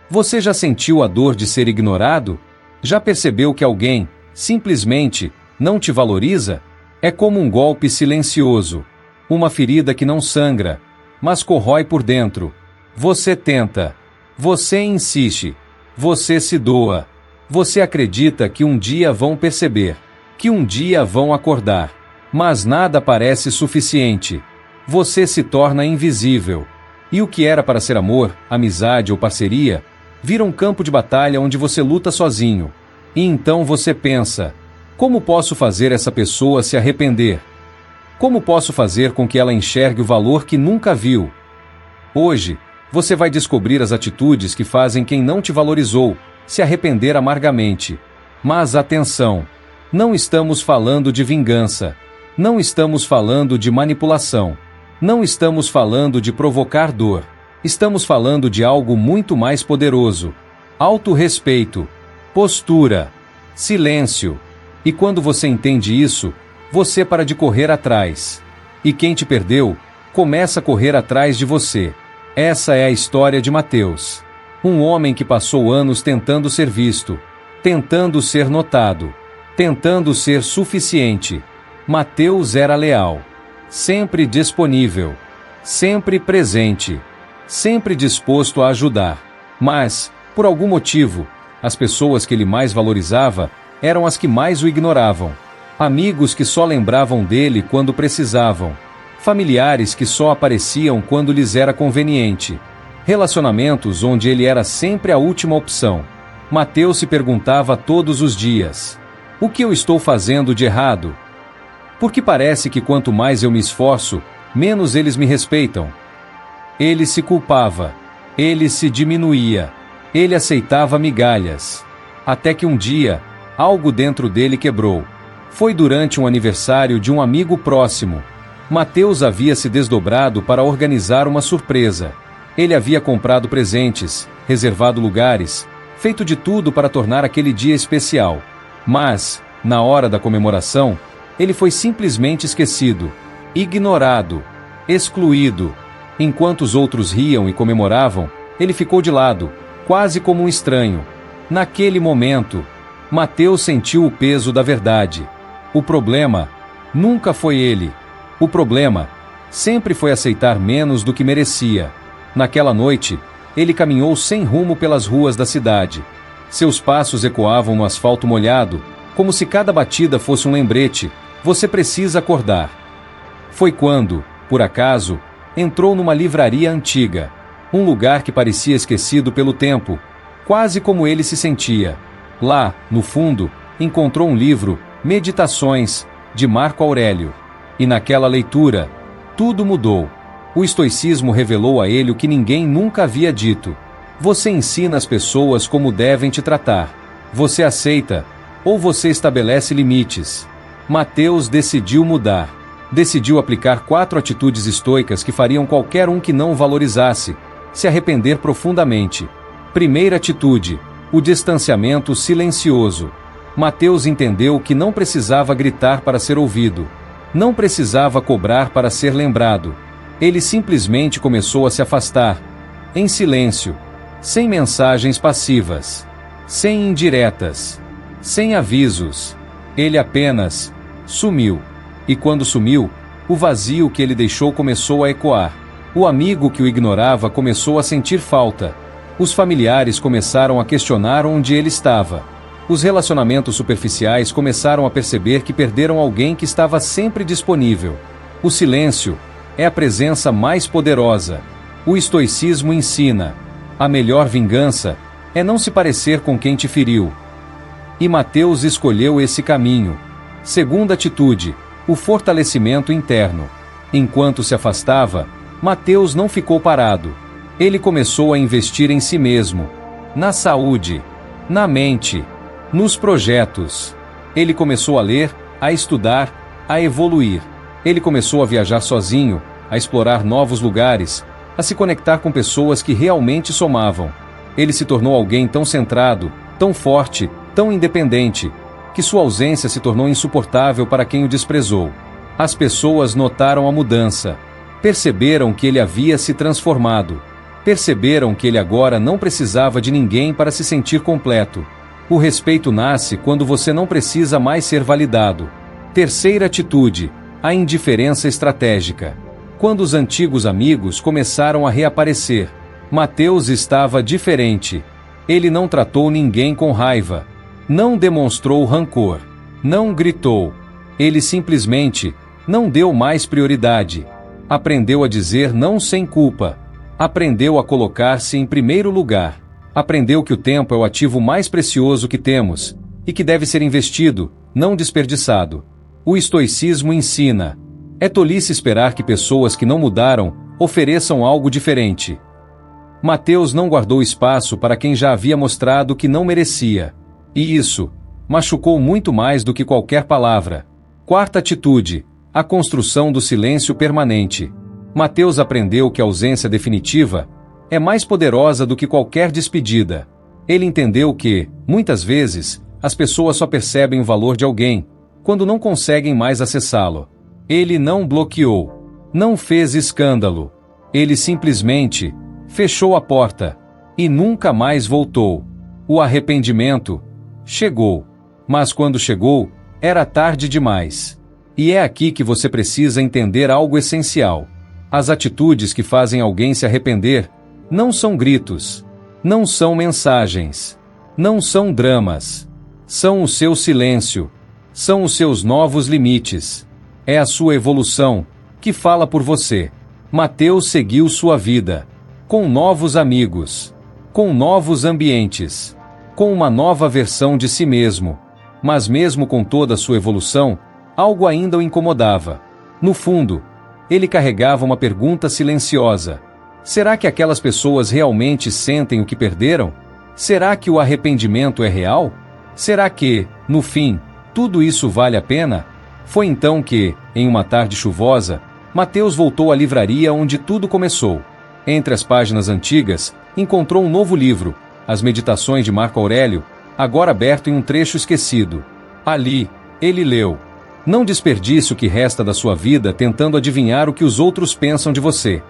Você já sentiu a dor de ser ignorado? Já percebeu que alguém, simplesmente, não te valoriza? É como um golpe silencioso. Uma ferida que não sangra, mas corrói por dentro. Você tenta. Você insiste. Você se doa. Você acredita que um dia vão perceber. Que um dia vão acordar. Mas nada parece suficiente. Você se torna invisível. E o que era para ser amor, amizade ou parceria, vira um campo de batalha onde você luta sozinho. E então você pensa: como posso fazer essa pessoa se arrepender? Como posso fazer com que ela enxergue o valor que nunca viu? Hoje, você vai descobrir as atitudes que fazem quem não te valorizou se arrepender amargamente. Mas atenção! Não estamos falando de vingança. Não estamos falando de manipulação. Não estamos falando de provocar dor. Estamos falando de algo muito mais poderoso. Autorrespeito, postura, silêncio. E quando você entende isso, você para de correr atrás. E quem te perdeu, começa a correr atrás de você. Essa é a história de Mateus. Um homem que passou anos tentando ser visto, tentando ser notado, tentando ser suficiente. Mateus era leal, sempre disponível, sempre presente, sempre disposto a ajudar. Mas, por algum motivo, as pessoas que ele mais valorizava eram as que mais o ignoravam. Amigos que só lembravam dele quando precisavam. Familiares que só apareciam quando lhes era conveniente. Relacionamentos onde ele era sempre a última opção. Mateus se perguntava todos os dias: o que eu estou fazendo de errado? Porque parece que quanto mais eu me esforço, menos eles me respeitam. Ele se culpava. Ele se diminuía. Ele aceitava migalhas. Até que um dia, algo dentro dele quebrou. Foi durante um aniversário de um amigo próximo. Mateus havia se desdobrado para organizar uma surpresa. Ele havia comprado presentes, reservado lugares, feito de tudo para tornar aquele dia especial. Mas, na hora da comemoração, ele foi simplesmente esquecido, ignorado, excluído. Enquanto os outros riam e comemoravam, ele ficou de lado, quase como um estranho. Naquele momento, Mateus sentiu o peso da verdade. O problema nunca foi ele. O problema sempre foi aceitar menos do que merecia. Naquela noite, ele caminhou sem rumo pelas ruas da cidade. Seus passos ecoavam no asfalto molhado, como se cada batida fosse um lembrete: você precisa acordar. Foi quando, por acaso, entrou numa livraria antiga, um lugar que parecia esquecido pelo tempo, quase como ele se sentia. Lá, no fundo, encontrou um livro, Meditações, de Marco Aurélio. E naquela leitura, tudo mudou. O estoicismo revelou a ele o que ninguém nunca havia dito. Você ensina as pessoas como devem te tratar. Você aceita, ou você estabelece limites. Mateus decidiu mudar. Decidiu aplicar 4 atitudes estoicas que fariam qualquer um que não o valorizasse se arrepender profundamente. Primeira atitude: o distanciamento silencioso. Mateus entendeu que não precisava gritar para ser ouvido. Não precisava cobrar para ser lembrado. Ele simplesmente começou a se afastar, em silêncio, sem mensagens passivas, sem indiretas, sem avisos. Ele apenas sumiu. E quando sumiu, o vazio que ele deixou começou a ecoar. O amigo que o ignorava começou a sentir falta. Os familiares começaram a questionar onde ele estava. Os relacionamentos superficiais começaram a perceber que perderam alguém que estava sempre disponível. O silêncio é a presença mais poderosa. O estoicismo ensina: a melhor vingança é não se parecer com quem te feriu. E Mateus escolheu esse caminho. Segunda atitude: o fortalecimento interno. Enquanto se afastava, Mateus não ficou parado. Ele começou a investir em si mesmo, na saúde, na mente, nos projetos. Ele começou a ler, a estudar, a evoluir. Ele começou a viajar sozinho, a explorar novos lugares, a se conectar com pessoas que realmente somavam. Ele se tornou alguém tão centrado, tão forte, tão independente, que sua ausência se tornou insuportável para quem o desprezou. As pessoas notaram a mudança. Perceberam que ele havia se transformado. Perceberam que ele agora não precisava de ninguém para se sentir completo. O respeito nasce quando você não precisa mais ser validado. Terceira atitude: a indiferença estratégica. Quando os antigos amigos começaram a reaparecer, Mateus estava diferente. Ele não tratou ninguém com raiva. Não demonstrou rancor. Não gritou. Ele simplesmente não deu mais prioridade. Aprendeu a dizer não sem culpa. Aprendeu a colocar-se em primeiro lugar. Aprendeu que o tempo é o ativo mais precioso que temos, e que deve ser investido, não desperdiçado. O estoicismo ensina: é tolice esperar que pessoas que não mudaram ofereçam algo diferente. Mateus não guardou espaço para quem já havia mostrado que não merecia. E isso machucou muito mais do que qualquer palavra. Quarta atitude: a construção do silêncio permanente. Mateus aprendeu que a ausência definitiva é mais poderosa do que qualquer despedida. Ele entendeu que, muitas vezes, as pessoas só percebem o valor de alguém quando não conseguem mais acessá-lo. Ele não bloqueou, não fez escândalo. Ele simplesmente fechou a porta e nunca mais voltou. O arrependimento chegou, mas quando chegou, era tarde demais. E é aqui que você precisa entender algo essencial. As atitudes que fazem alguém se arrepender não são gritos, não são mensagens, não são dramas. São o seu silêncio, são os seus novos limites. É a sua evolução que fala por você. Mateus seguiu sua vida, com novos amigos, com novos ambientes, com uma nova versão de si mesmo. Mas mesmo com toda a sua evolução, algo ainda o incomodava. No fundo, ele carregava uma pergunta silenciosa. Será que aquelas pessoas realmente sentem o que perderam? Será que o arrependimento é real? Será que, no fim, tudo isso vale a pena? Foi então que, em uma tarde chuvosa, Mateus voltou à livraria onde tudo começou. Entre as páginas antigas, encontrou um novo livro, As Meditações de Marco Aurélio, agora aberto em um trecho esquecido. Ali, ele leu: não desperdice o que resta da sua vida tentando adivinhar o que os outros pensam de você.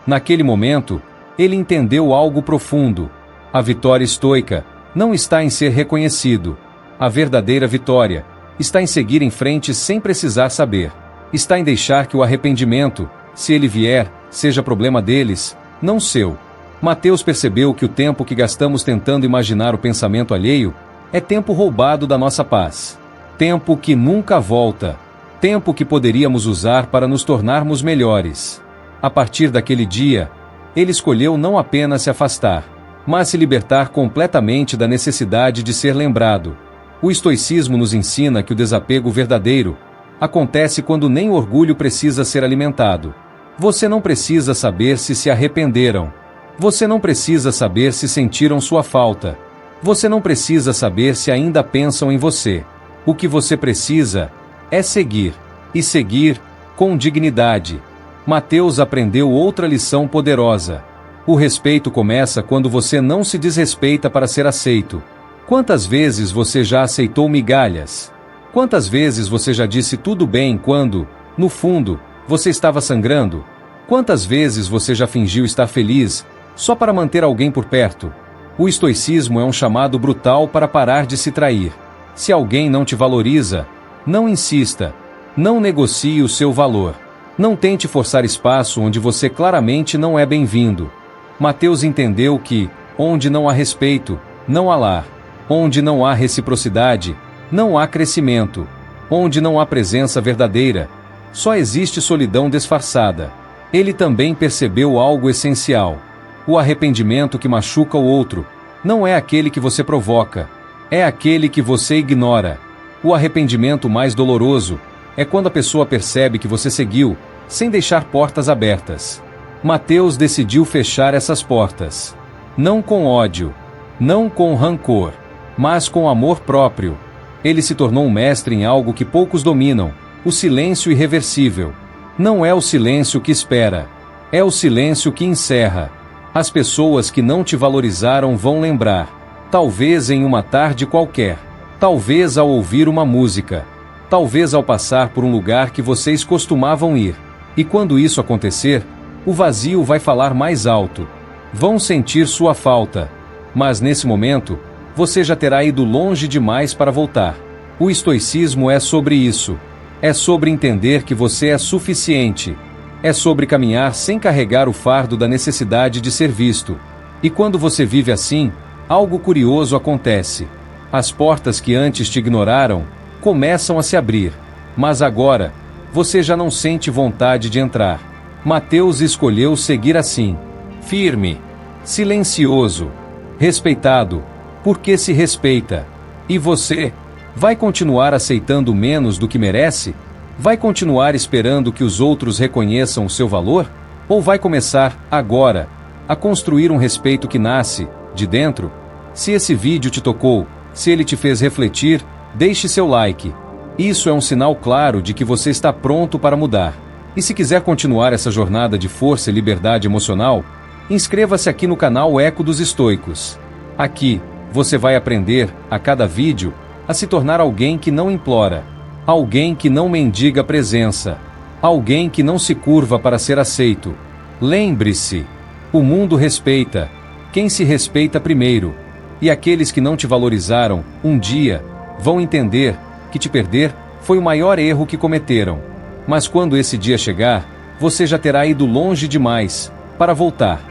Naquele momento, ele entendeu algo profundo. A vitória estoica não está em ser reconhecido. A verdadeira vitória está em seguir em frente sem precisar saber. Está em deixar que o arrependimento, se ele vier, seja problema deles, não seu. Mateus percebeu que o tempo que gastamos tentando imaginar o pensamento alheio é tempo roubado da nossa paz. Tempo que nunca volta. Tempo que poderíamos usar para nos tornarmos melhores. A partir daquele dia, ele escolheu não apenas se afastar, mas se libertar completamente da necessidade de ser lembrado. O estoicismo nos ensina que o desapego verdadeiro acontece quando nem o orgulho precisa ser alimentado. Você não precisa saber se arrependeram. Você não precisa saber se sentiram sua falta. Você não precisa saber se ainda pensam em você. O que você precisa é seguir, e seguir com dignidade. Mateus aprendeu outra lição poderosa. O respeito começa quando você não se desrespeita para ser aceito. Quantas vezes você já aceitou migalhas? Quantas vezes você já disse tudo bem quando, no fundo, você estava sangrando? Quantas vezes você já fingiu estar feliz, só para manter alguém por perto? O estoicismo é um chamado brutal para parar de se trair. Se alguém não te valoriza, não insista. Não negocie o seu valor. Não tente forçar espaço onde você claramente não é bem-vindo. Mateus entendeu que, onde não há respeito, não há lar. Onde não há reciprocidade, não há crescimento. Onde não há presença verdadeira, só existe solidão disfarçada. Ele também percebeu algo essencial. O arrependimento que machuca o outro não é aquele que você provoca, é aquele que você ignora. O arrependimento mais doloroso é quando a pessoa percebe que você seguiu, sem deixar portas abertas. Mateus decidiu fechar essas portas. Não com ódio, não com rancor, mas com amor próprio. Ele se tornou um mestre em algo que poucos dominam: o silêncio irreversível. Não é o silêncio que espera, é o silêncio que encerra. As pessoas que não te valorizaram vão lembrar, talvez em uma tarde qualquer, talvez ao ouvir uma música, talvez ao passar por um lugar que vocês costumavam ir. E quando isso acontecer, o vazio vai falar mais alto. Vão sentir sua falta. Mas nesse momento, você já terá ido longe demais para voltar. O estoicismo é sobre isso. É sobre entender que você é suficiente. É sobre caminhar sem carregar o fardo da necessidade de ser visto. E quando você vive assim, algo curioso acontece. As portas que antes te ignoraram começam a se abrir. Mas agora, você já não sente vontade de entrar. Mateus escolheu seguir assim. Firme, silencioso, respeitado, porque se respeita. E você, vai continuar aceitando menos do que merece? Vai continuar esperando que os outros reconheçam o seu valor? Ou vai começar, agora, a construir um respeito que nasce, de dentro? Se esse vídeo te tocou, se ele te fez refletir, deixe seu like. Isso é um sinal claro de que você está pronto para mudar. E se quiser continuar essa jornada de força e liberdade emocional, inscreva-se aqui no canal Eco dos Estoicos. Aqui, você vai aprender, a cada vídeo, a se tornar alguém que não implora, alguém que não mendiga presença, alguém que não se curva para ser aceito. Lembre-se, o mundo respeita quem se respeita primeiro, e aqueles que não te valorizaram, um dia, vão entender que te perder foi o maior erro que cometeram. Mas quando esse dia chegar, você já terá ido longe demais para voltar.